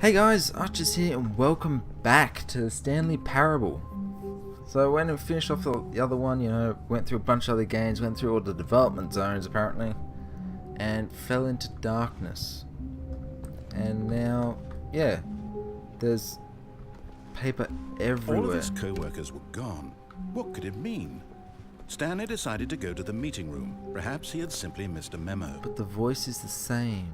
Hey guys, Archer's here and welcome back to Stanley Parable. So I went and finished off the other one, went through a bunch of other games, went through all the development zones apparently, and fell into darkness. And now, yeah, there's paper everywhere. All of his co-workers were gone. What could it mean? Stanley decided to go to the meeting room. Perhaps he had simply missed a memo. But the voice is the same.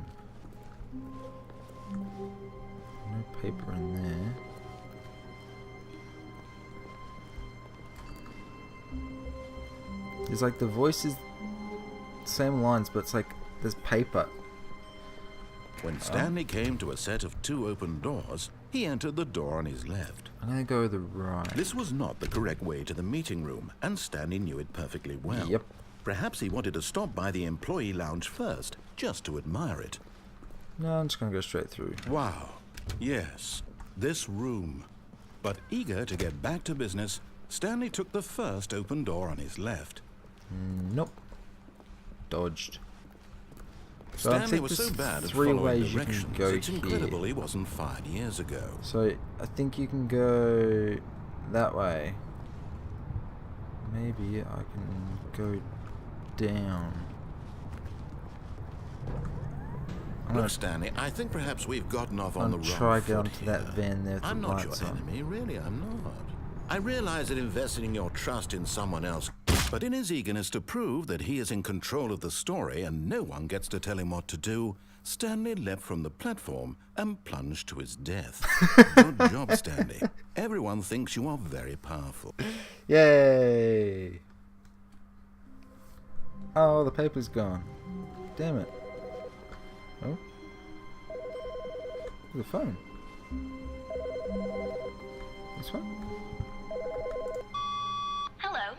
No paper in there. It's like the voice is same lines, but it's like there's paper. When Stanley came to a set of two open doors, he entered the door on his left. I'm gonna go the right. This was not the correct way to the meeting room, and Stanley knew it perfectly well. Yep. Perhaps he wanted to stop by the employee lounge first, just to admire it. No, I'm just gonna go straight through. Wow. Yes, this room. But eager to get back to business, Stanley took the first open door on his left. Nope. Dodged. So I Stanley think was there's so bad at three following ways you directions, can go it's incredible here. he wasn't fired years ago. So I think you can go that way. Maybe I can go down. Look, Stanley, I think perhaps we've gotten off on the wrong try foot going to that here. van there with I'm the not your lights on. enemy, really, I'm not. I realize that investing your trust in someone else, but in his eagerness to prove that he is in control of the story and no one gets to tell him what to do, Stanley leapt from the platform and plunged to his death. Good job, Stanley. Everyone thinks you are very powerful. Yay! Oh, the paper's gone. Damn it. Oh. The phone. This one? Hello.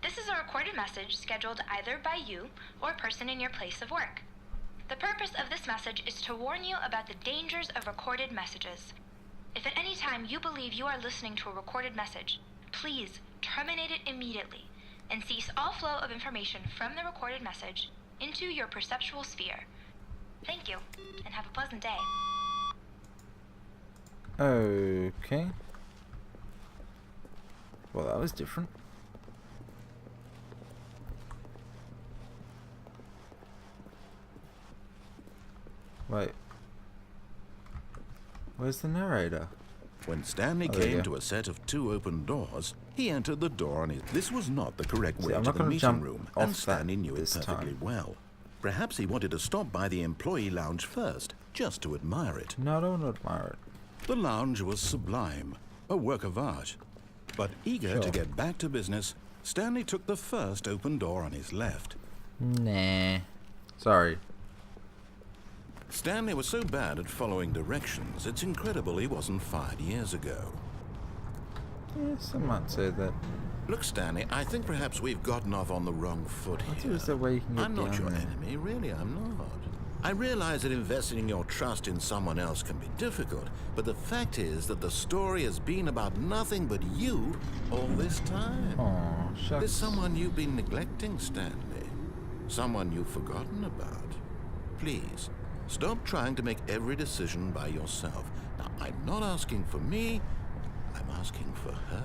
This is a recorded message scheduled either by you or a person in your place of work. The purpose of this message is to warn you about the dangers of recorded messages. If at any time you believe you are listening to a recorded message, please terminate it immediately and cease all flow of information from the recorded message into your perceptual sphere. Thank you, and have a pleasant day. Okay. Well, that was different. Wait. Where's the narrator? When Stanley there you came go. to a set of two open doors, he entered the door on his... This was not the correct way I'm to not the gonna meeting jump room, off and Stanley that knew it this perfectly time. well. Perhaps he wanted to stop by the employee lounge first, just to admire it. No, I don't want to admire it. The lounge was sublime, a work of art. But eager to Sure. get back to business, Stanley took the first open door on his left. Nah. Sorry. Stanley was so bad at following directions, it's incredible he wasn't fired years ago. Yes, I might say that. Look, Stanley, I think perhaps we've gotten off on the wrong foot I thought here. there's a way you can get I'm not down your there. enemy, really, I'm not. I realize that investing your trust in someone else can be difficult, but the fact is that the story has been about nothing but you all this time. Oh, shucks. There's someone you've been neglecting, Stanley. Someone you've forgotten about. Please, stop trying to make every decision by yourself. Now, I'm not asking for me, I'm asking for her.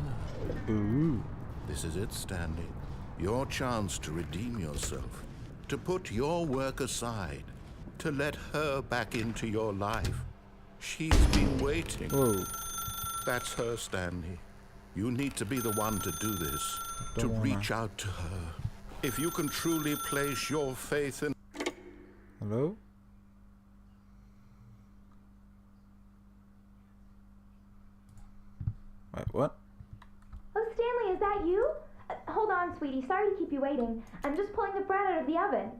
Ooh. This is it, Stanley. Your chance to redeem yourself. To put your work aside. To let her back into your life. She's been waiting. Whoa. That's her, Stanley. You need to be the one to do this. To Don't wanna. reach out to her. If you can truly place your faith in... Hello? Wait, what? Oh, Stanley, is that you? Hold on, sweetie. Sorry to keep you waiting. I'm just pulling the bread out of the oven.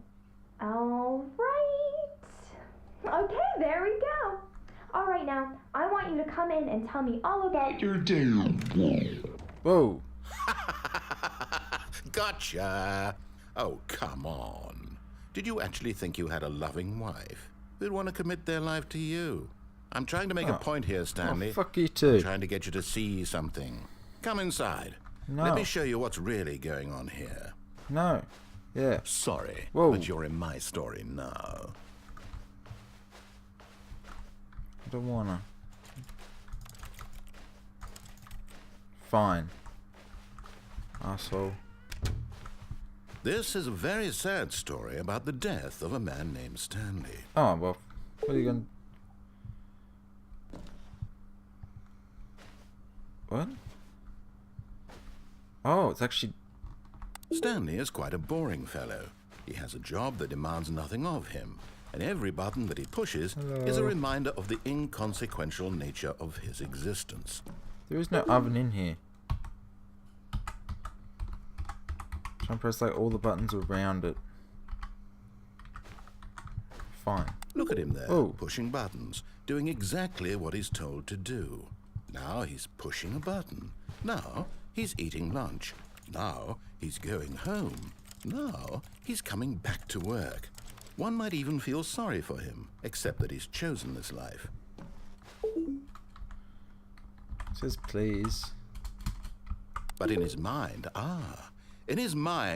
All right. Okay, there we go. All right, now, I want you to come in and tell me all about your day. Whoa. Gotcha! Oh, come on. Did you actually think you had a loving wife who'd want to commit their life to you? I'm trying to make a point here, Stanley. Oh, fuck you I'm too. trying to get you to see something. Come inside. No. Let me show you what's really going on here. No. Yeah. Sorry, Whoa. but you're in my story now. I don't wanna. Fine. Asshole. This is a very sad story about the death of a man named Stanley. Oh, well. What are you going to... What? Oh, it's actually... Stanley is quite a boring fellow. He has a job that demands nothing of him, and every button that he pushes is a reminder of the inconsequential nature of his existence. There is no oven in here. Try and press like all the buttons around it. Fine. Look at him there, Oh. pushing buttons, doing exactly what he's told to do. Now he's pushing a button. Now he's eating lunch. Now he's going home. Now he's coming back to work. One might even feel sorry for him, except that he's chosen this life. It says please. But in his mind,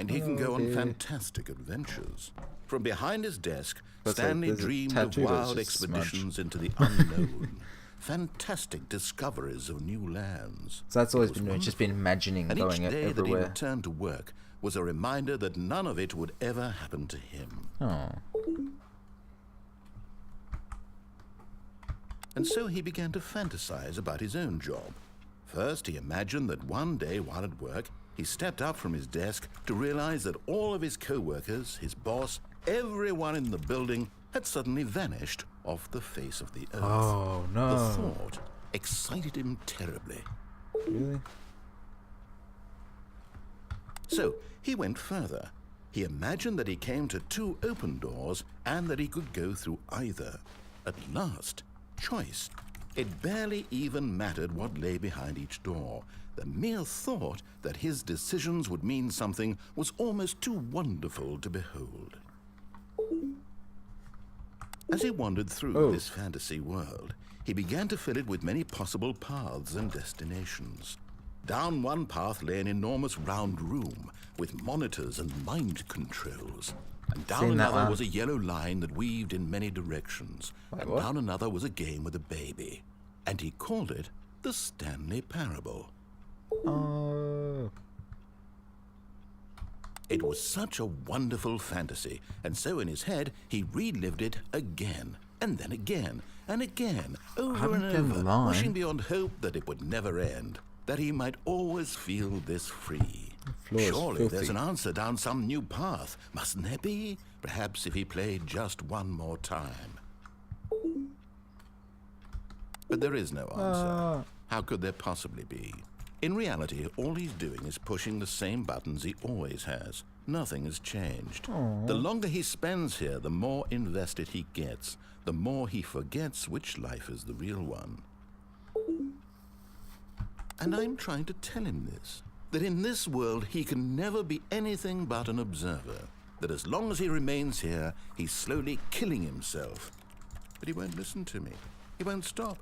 he can go on dear. fantastic adventures. From behind his desk, That's like Stanley there's a dreamed of tattoo that's wild just smudged. expeditions into the unknown, fantastic discoveries of new lands. So that's all It he's was been doing. He's just been imagining And each going day that he everywhere. returned to work was a reminder that none of it would ever happen to him. Oh. And so he began to fantasize about his own job. First, he imagined that one day while at work, he stepped up from his desk to realize that all of his co-workers, his boss, everyone in the building had suddenly vanished off the face of the earth. Oh, no. The thought excited him terribly. Really? So he went further. He imagined that he came to 2 open doors and that he could go through either. At last, choice. It barely even mattered what lay behind each door. The mere thought that his decisions would mean something was almost too wonderful to behold. As he wandered through this fantasy world, he began to fill it with many possible paths and destinations. Down one path lay an enormous round room with monitors and mind controls. And down Seen that another one. was a yellow line that weaved in many directions. Wait, And what? down another was a game with a baby. And he called it the Stanley Parable. Oh. It was such a wonderful fantasy, and so in his head he relived it again, and then again, and again, over haven't and done the over, line. wishing beyond hope that it would never end, that he might always feel this free. floor is Surely filthy. there's an answer down some new path, mustn't there be? Perhaps if he played just one more time. But there is no answer. How could there possibly be? In reality, all he's doing is pushing the same buttons he always has. Nothing has changed. The longer he spends here, the more invested he gets, the more he forgets which life is the real one. And I'm trying to tell him this, that in this world he can never be anything but an observer, that as long as he remains here, he's slowly killing himself. But he won't listen to me. He won't stop.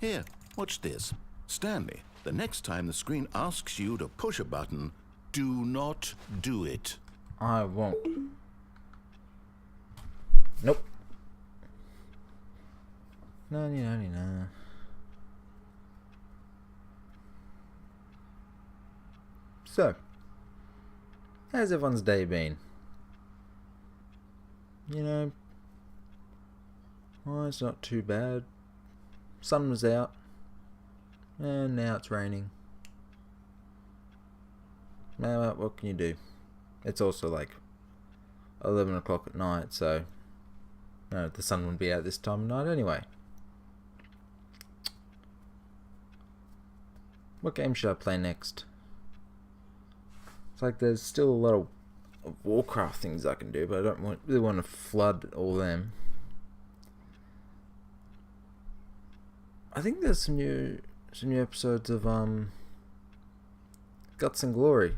Here, watch this. Stanley, the next time the screen asks you to push a button, do not do it. I won't. Nope. No. So, how's everyone's day been? You know, oh, it's not too bad. Sun was out, and now it's raining. Now, what can you do? It's also like 11 o'clock at night, so no, the sun wouldn't be out this time of night anyway. What game should I play next? It's like there's still a lot of Warcraft things I can do, but I don't really want to flood all them. I think there's some new episodes of Guts and Glory.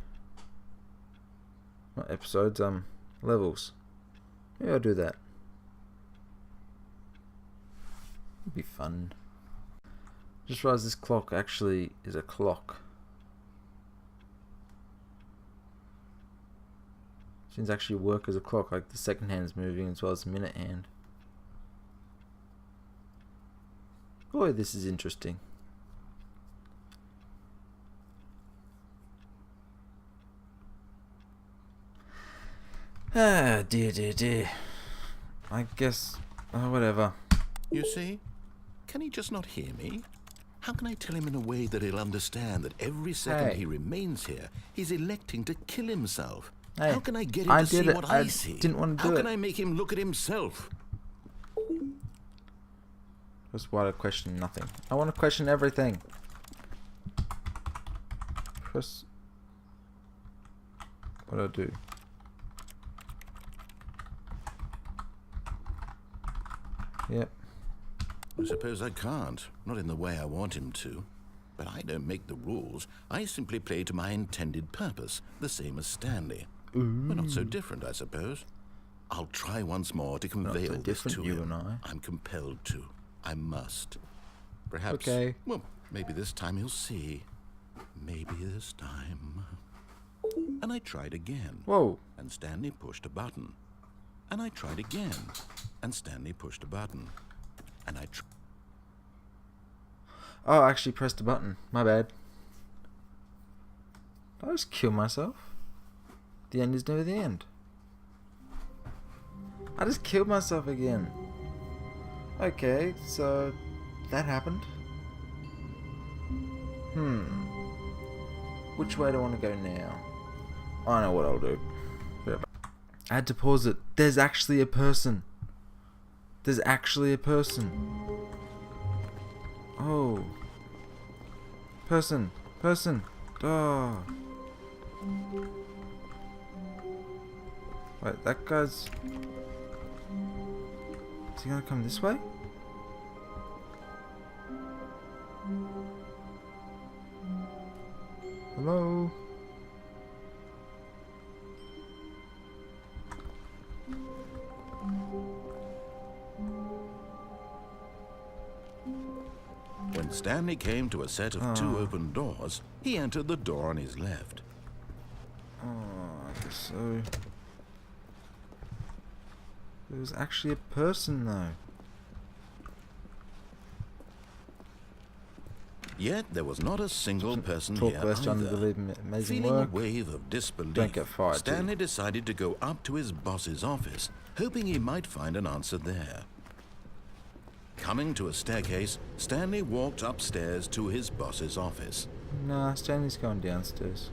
Not episodes, levels. Maybe I'll do that. It'd be fun. Just realised this clock actually is a clock. Seems actually work as a clock, like the second hand's moving as well as the minute hand. Boy, this is interesting. Ah, dear. I guess, whatever. You see? Can he just not hear me? How can I tell him in a way that he'll understand that every second Hey. he remains here, he's electing to kill himself? Hey, How can I get him I to see did it. what I I see? didn't want to do How it. can I make him look at himself? Just want to question nothing. I want to question everything. Press. What do I do? Yep. I suppose I can't. Not in the way I want him to. But I don't make the rules. I simply play to my intended purpose, the same as Stanley. We're not so different, I suppose. I'll try once more to convey so all this different, to you him. and I. I'm compelled to. I must. Perhaps. Okay. Well, maybe this time he'll see. Maybe this time. And I tried again. Whoa. And Stanley pushed a button. And I tried again. And Stanley pushed a button. And I tried. Oh, I actually pressed the button. My bad. Did I just kill myself? The end is never the end. I just killed myself again. Okay, so that happened. Which way do I want to go now? I know what I'll do. I had to pause it. There's actually a person. There's actually a person. Oh. Person. Oh. Wait, that guy's... Is he gonna come this way? Hello? When Stanley came to a set of two open doors, he entered the door on his left. Oh, I guess so. There was actually a person though. Yet there was not a single person Talk here less, John. either. Believe me, amazing Feeling work. a wave of disbelief, Don't get fired, Stanley decided to go up to his boss's office, hoping he might find an answer there. Coming to a staircase, Stanley walked upstairs to his boss's office. Nah, Stanley's going downstairs.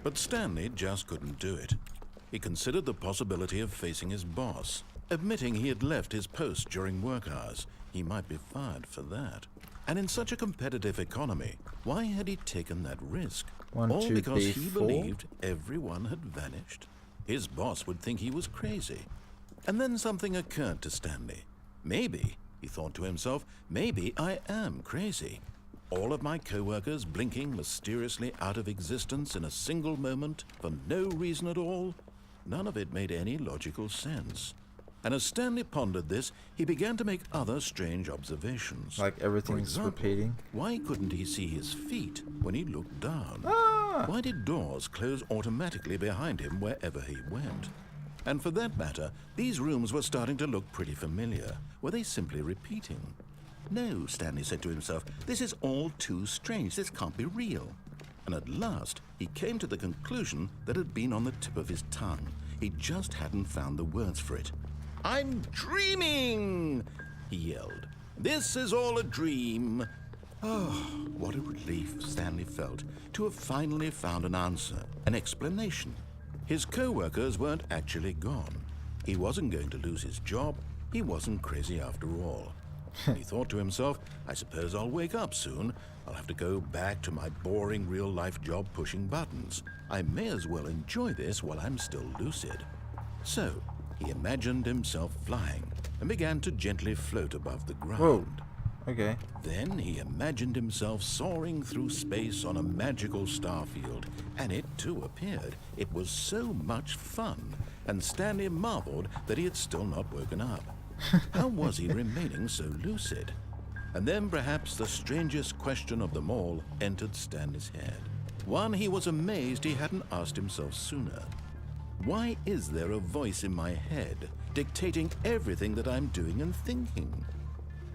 But Stanley just couldn't do it. He considered the possibility of facing his boss, admitting he had left his post during work hours. He might be fired for that. And in such a competitive economy, why had he taken that risk? One, All two, because B, he four? believed everyone had vanished. His boss would think he was crazy. And then something occurred to Stanley. Maybe, he thought to himself, maybe I am crazy. All of my co-workers blinking mysteriously out of existence in a single moment for no reason at all? None of it made any logical sense. And as Stanley pondered this, he began to make other strange observations. Like For everything's example, repeating. why couldn't he see his feet when he looked down? Ah! Why did doors close automatically behind him wherever he went? And for that matter, these rooms were starting to look pretty familiar. Were they simply repeating? No, Stanley said to himself, this is all too strange. This can't be real. And at last, he came to the conclusion that had been on the tip of his tongue. He just hadn't found the words for it. I'm dreaming, he yelled. This is all a dream. Oh, what a relief Stanley felt to have finally found an answer, an explanation. His co-workers weren't actually gone. He wasn't going to lose his job. He wasn't crazy after all. He thought to himself, I suppose I'll wake up soon. I'll have to go back to my boring real-life job pushing buttons. I may as well enjoy this while I'm still lucid. So, he imagined himself flying and began to gently float above the ground. Whoa. Okay. Then he imagined himself soaring through space on a magical starfield, and it too appeared. It was so much fun, and Stanley marveled that he had still not woken up. How was he remaining so lucid? And then perhaps the strangest question of them all entered Stanley's head. One he was amazed he hadn't asked himself sooner. Why is there a voice in my head dictating everything that I'm doing and thinking?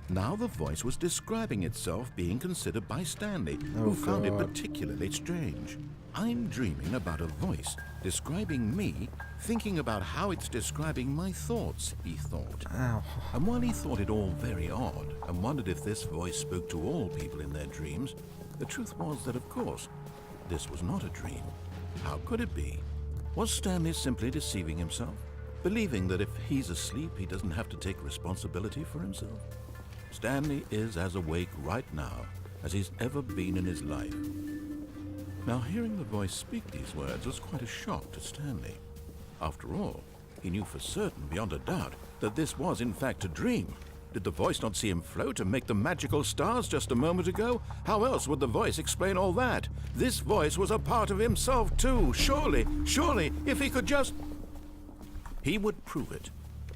Now the voice was describing itself being considered by Stanley, who found it particularly strange. I'm dreaming about a voice describing me, thinking about how it's describing my thoughts, he thought. Ow. And while he thought it all very odd and wondered if this voice spoke to all people in their dreams, the truth was that, of course, this was not a dream. How could it be? Was Stanley simply deceiving himself, believing that if he's asleep, he doesn't have to take responsibility for himself? Stanley is as awake right now as he's ever been in his life. Now, hearing the voice speak these words was quite a shock to Stanley. After all, he knew for certain, beyond a doubt, that this was in fact a dream. Did the voice not see him float and make the magical stars just a moment ago? How else would the voice explain all that? This voice was a part of himself too. Surely, if he could just... He would prove it.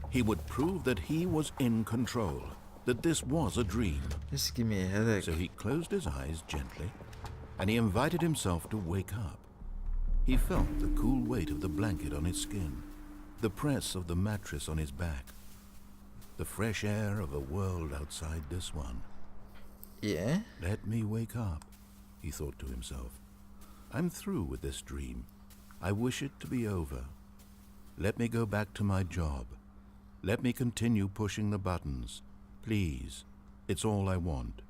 He would prove that he was in control, that this was a dream. Just give me a headache. So he closed his eyes gently, and he invited himself to wake up. He felt the cool weight of the blanket on his skin, the press of the mattress on his back, the fresh air of a world outside this one. Yeah? Let me wake up, he thought to himself. I'm through with this dream. I wish it to be over. Let me go back to my job. Let me continue pushing the buttons. Please, it's all I want.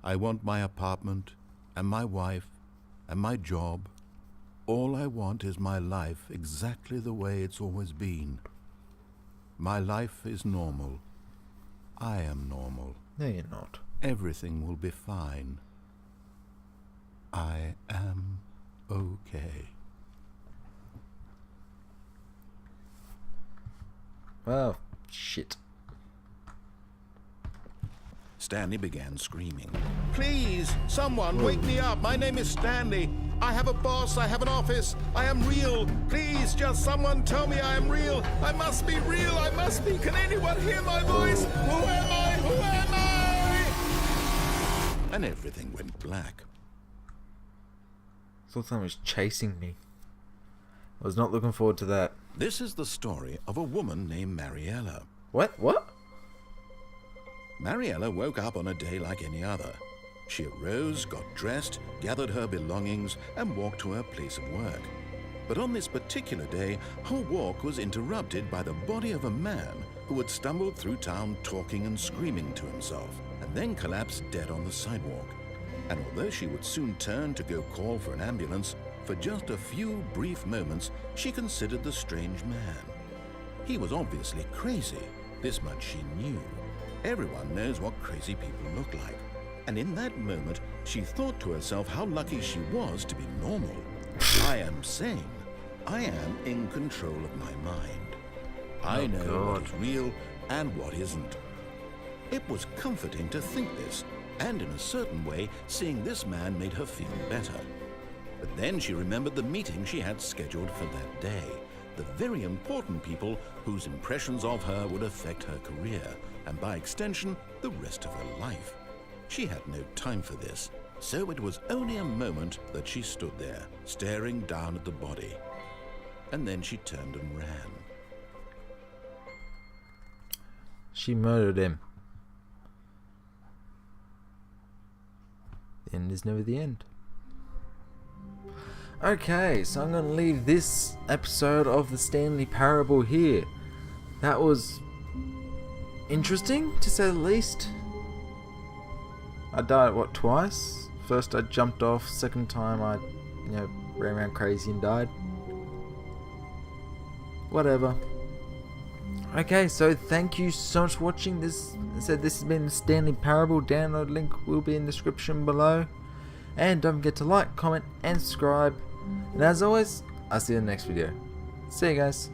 I want my apartment, and my wife, and my job. All I want is my life exactly the way it's always been. My life is normal. I am normal. No, you're not. Everything will be fine. I am okay. Well, shit. Stanley began screaming. Please, someone wake me up. My name is Stanley. I have a boss. I have an office. I am real. Please, just someone tell me I am real. I must be real. I must be. Can anyone hear my voice? Who am I? Who am I? And everything went black. I thought someone was chasing me. I was not looking forward to that. This is the story of a woman named Mariella. What? Mariella woke up on a day like any other. She arose, got dressed, gathered her belongings, and walked to her place of work. But on this particular day, her walk was interrupted by the body of a man who had stumbled through town talking and screaming to himself, and then collapsed dead on the sidewalk. And although she would soon turn to go call for an ambulance, for just a few brief moments, she considered the strange man. He was obviously crazy. This much she knew. Everyone knows what crazy people look like. And in that moment, she thought to herself how lucky she was to be normal. I am sane. I am in control of my mind. I know what is real and what isn't. It was comforting to think this, and in a certain way, seeing this man made her feel better. But then she remembered the meeting she had scheduled for that day, the very important people whose impressions of her would affect her career, and by extension, the rest of her life. She had no time for this, so it was only a moment that she stood there, staring down at the body. And then she turned and ran. She murdered him. The end is never the end. Okay, so I'm going to leave this episode of the Stanley Parable here. That was interesting, to say the least. I died, what, twice? First I jumped off, second time I, ran around crazy and died. Whatever. Okay, so thank you so much for watching this. This has been the Stanley Parable. Download link will be in the description below. And don't forget to like, comment, and subscribe. And as always, I'll see you in the next video. See you guys.